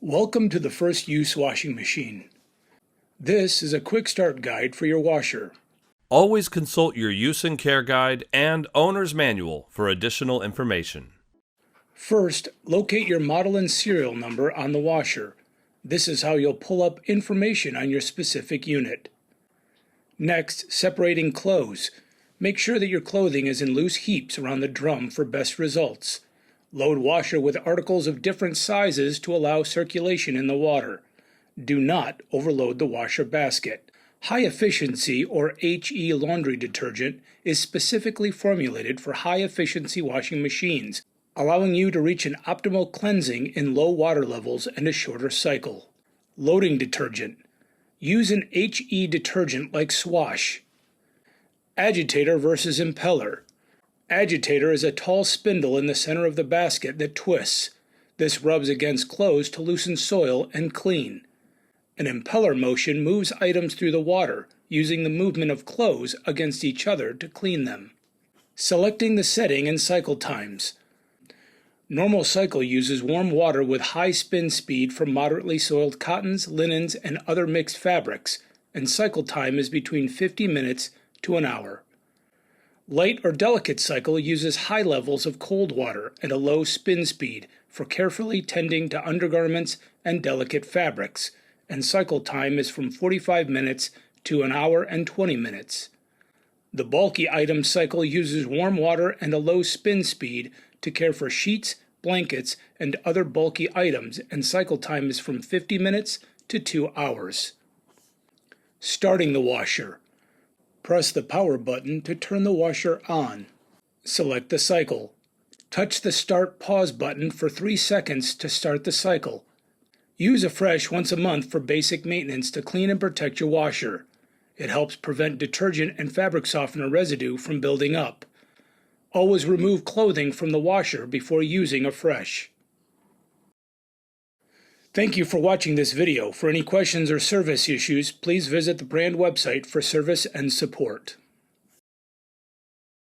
Welcome to the First Use Washing Machine. This is a quick start guide for your washer. Always consult your use and care guide and owner's manual for additional information. First, locate your model and serial number on the washer. This is how you'll pull up information on your specific unit. Next, separating clothes. Make sure that your clothing is in loose heaps around the drum for best results. Load washer with articles of different sizes to allow circulation in the water. Do not overload the washer basket. High efficiency or HE laundry detergent is specifically formulated for high efficiency washing machines, allowing you to reach an optimal cleansing in low water levels and a shorter cycle. Loading detergent. Use an HE detergent like Swash. Agitator versus impeller. Agitator is a tall spindle in the center of the basket that twists. This rubs against clothes to loosen soil and clean. An impeller motion moves items through the water, using the movement of clothes against each other to clean them. Selecting the setting and cycle times. Normal cycle uses warm water with high spin speed for moderately soiled cottons, linens, and other mixed fabrics, and cycle time is between 50 minutes to an hour. Light or delicate cycle uses high levels of cold water and a low spin speed for carefully tending to undergarments and delicate fabrics, and cycle time is from 45 minutes to an hour and 20 minutes. The bulky item cycle uses warm water and a low spin speed to care for sheets, blankets, and other bulky items, and cycle time is from 50 minutes to 2 hours. Starting the washer. Press the power button to turn the washer on. Select the cycle. Touch the Start/Pause button for 3 seconds to start the cycle. Use a fresh once a month for basic maintenance to clean and protect your washer. It helps prevent detergent and fabric softener residue from building up. Always remove clothing from the washer before using afresh. Thank you for watching this video. For any questions or service issues, please visit the brand website for service and support.